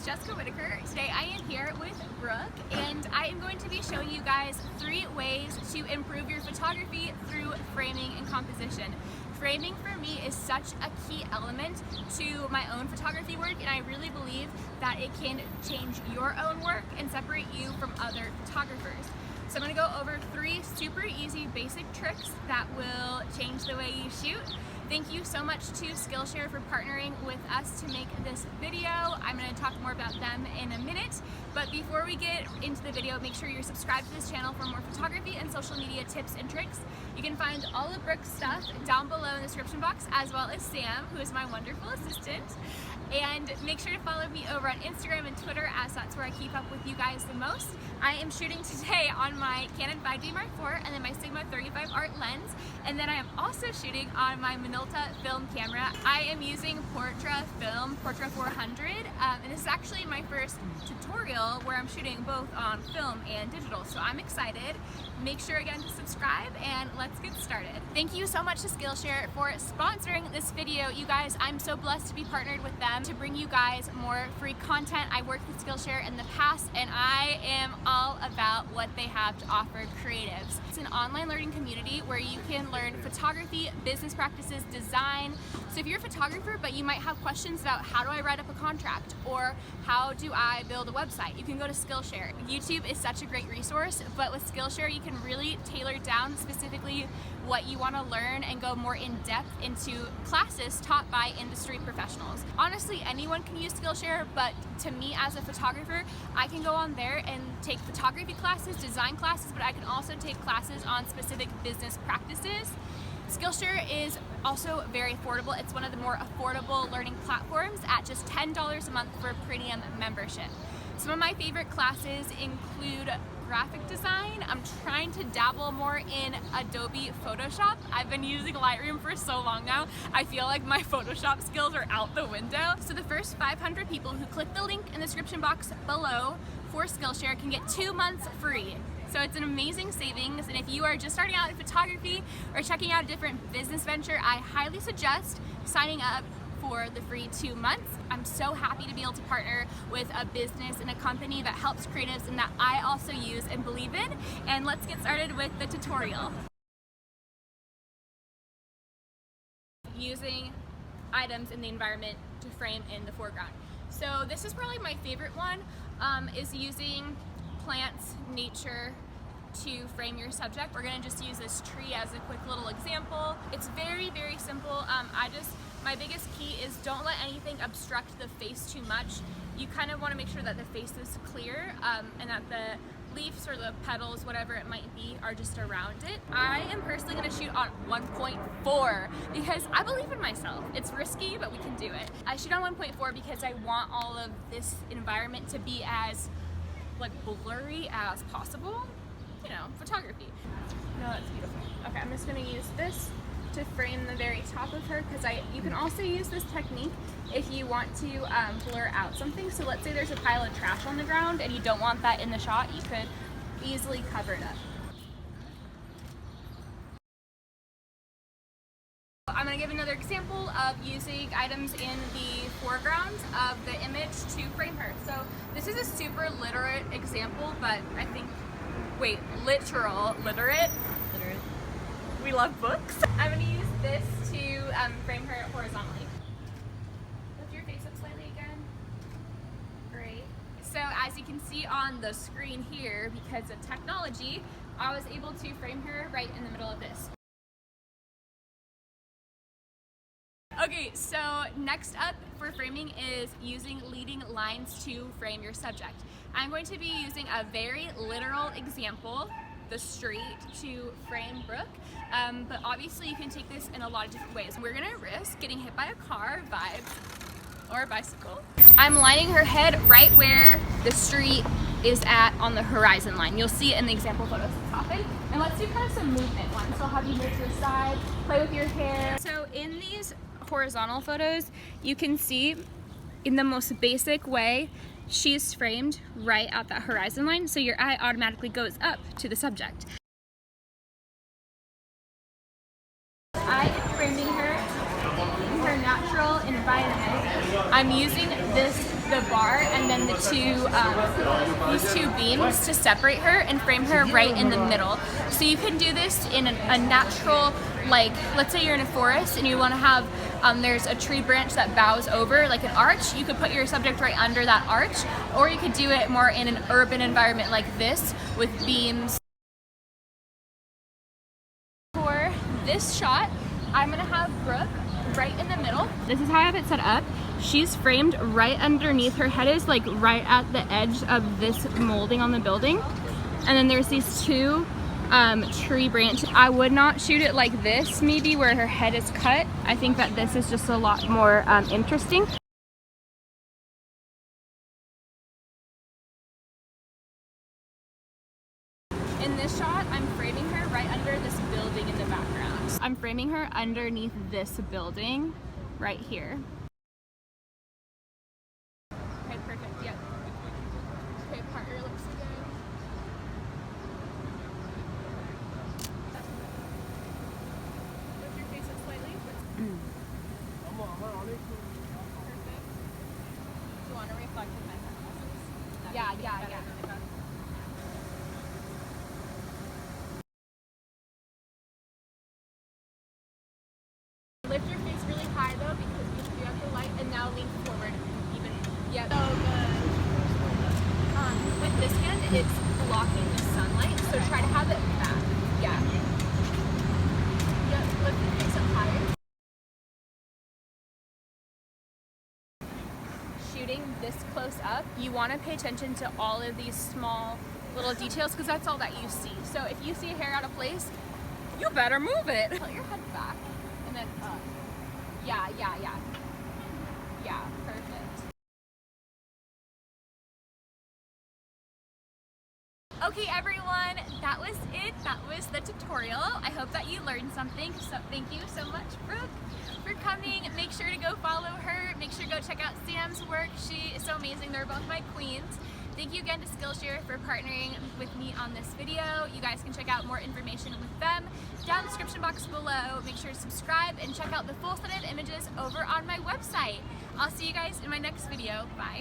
is Jessica Whitaker. Today I am here with Brooke, and I am going to be showing you guys 3 ways to improve your photography through framing and composition. Framing for me is such a key element to my own photography work, and I really believe that it can change your own work and separate you from other photographers. So I'm going to go over 3 super easy basic tricks that will change the way you shoot. Thank you so much to Skillshare for partnering with us to make this video. I'm going to talk more about them in a minute, but before we get into the video, make sure you're subscribed to this channel for more photography and social media tips and tricks. You can find all of Brooke's stuff down below in the description box, as well as Sam, who is my wonderful assistant. And make sure to follow me over on Instagram and Twitter, as that's where I keep up with you guys the most. I am shooting today on my Canon 5D Mark IV and then my Sigma 35 Art lens, and then I am also shooting on my Minolta film camera. I am using Portra 400, and this is actually my first tutorial where I'm shooting both on film and digital, so I'm excited. Make sure again to subscribe, and let's get started. Thank you so much to Skillshare for sponsoring this video. You guys, I'm so blessed to be partnered with them to bring you guys more free content. I worked with Skillshare in the past, and I am all about what they have to offer creatives. It's an online learning community where you can learn photography, business practices, design. So if you're a photographer but you might have questions about how do I write up a contract or how do I build a website, you can go to Skillshare. YouTube is such a great resource, but with Skillshare you can really tailor down specifically what you want to learn and go more in depth into classes taught by industry professionals. Honestly, anyone can use Skillshare, but to me as a photographer, I can go on there and take photography classes, design classes, but I can also take classes on specific business practices. Skillshare is also very affordable. It's one of the more affordable learning platforms at just $10 a month for a premium membership. Some of my favorite classes include graphic design. I'm trying to dabble more in Adobe Photoshop. I've been using Lightroom for so long now, I feel like my Photoshop skills are out the window. So the first 500 people who click the link in the description box below for Skillshare can get 2 months free. So it's an amazing savings, and if you are just starting out in photography or checking out a different business venture, I highly suggest signing up for the free 2 months. I'm so happy to be able to partner with a business and a company that helps creatives and that I also use and believe in. And let's get started with the tutorial. Using items in the environment to frame in the foreground. So this is probably my favorite one, is using plants, nature, to frame your subject. We're gonna just use this tree as a quick little example. It's very, very simple. My biggest key is don't let anything obstruct the face too much. You kind of want to make sure that the face is clear and that the leaves or the petals, whatever it might be, are just around it. I am personally going to shoot on 1.4 because I believe in myself. It's risky, but we can do it. I shoot on 1.4 because I want all of this environment to be as blurry as possible. You know, photography. No, that's beautiful. Okay, I'm just going to use this to frame the very top of her, because you can also use this technique if you want to blur out something. So let's say there's a pile of trash on the ground and you don't want that in the shot, you could easily cover it up. I'm going to give another example of using items in the foreground of the image to frame her. So this is a super literate example, but I think, wait, literate. We love books. I'm going to use this to frame her horizontally. Lift your face up slightly again. Great. So as you can see on the screen here, because of technology, I was able to frame her right in the middle of this. Okay, so next up for framing is using leading lines to frame your subject. I'm going to be using a very literal example, the street, to frame Brooke, but obviously you can take this in a lot of different ways. We're gonna risk getting hit by a car, vibes, or a bicycle. I'm lining her head right where the street is at on the horizon line. You'll see it in the example photos that's often. And let's do kind of some movement ones. So I'll have you move to the side, play with your hair. So in these horizontal photos, you can see in the most basic way, she's framed right at that horizon line, so your eye automatically goes up to the subject. I framing her in her natural environment. I'm using this the bar and then the these two beams to separate her and frame her right in the middle. So you can do this in a natural, like let's say you're in a forest and you want to have there's a tree branch that bows over like an arch. You could put your subject right under that arch, or you could do it more in an urban environment like this with beams. For this shot, I'm gonna have Brooke right in the middle. This is how I have it set up. She's framed right underneath. Her head is like right at the edge of this molding on the building. And then there's these two tree branches. I would not shoot it like this, maybe where her head is cut. I think that this is just a lot more interesting. In this shot, I'm framing her right under this building in the background. I'm framing her underneath this building right here. Okay, perfect, yep. Okay, partner looks good. Lift your face up slightly. Perfect. Do you want to reflect in my sunglasses? Yeah. Lift your face really high though, because you have the light, and now lean forward even. Yep. So good. With this hand, it's blocking the sunlight, so try to have it back. Yeah. Yep. Lift your face up higher. Shooting this close up, you want to pay attention to all of these small little details, because that's all that you see. So if you see a hair out of place, you better move it. Tilt your head back. And then up. Yeah, perfect. Okay everyone, that was it. That was the tutorial. I hope that you learned something. So thank you so much, Brooke, for coming. Make sure to go follow her. Make sure to go check out Sam's work. She is so amazing. They're both my queens. Thank you again to Skillshare for partnering with me on this video. You guys can check out more information with them down in the description box below. Make sure to subscribe and check out the full set of images over on my website. I'll see you guys in my next video. Bye.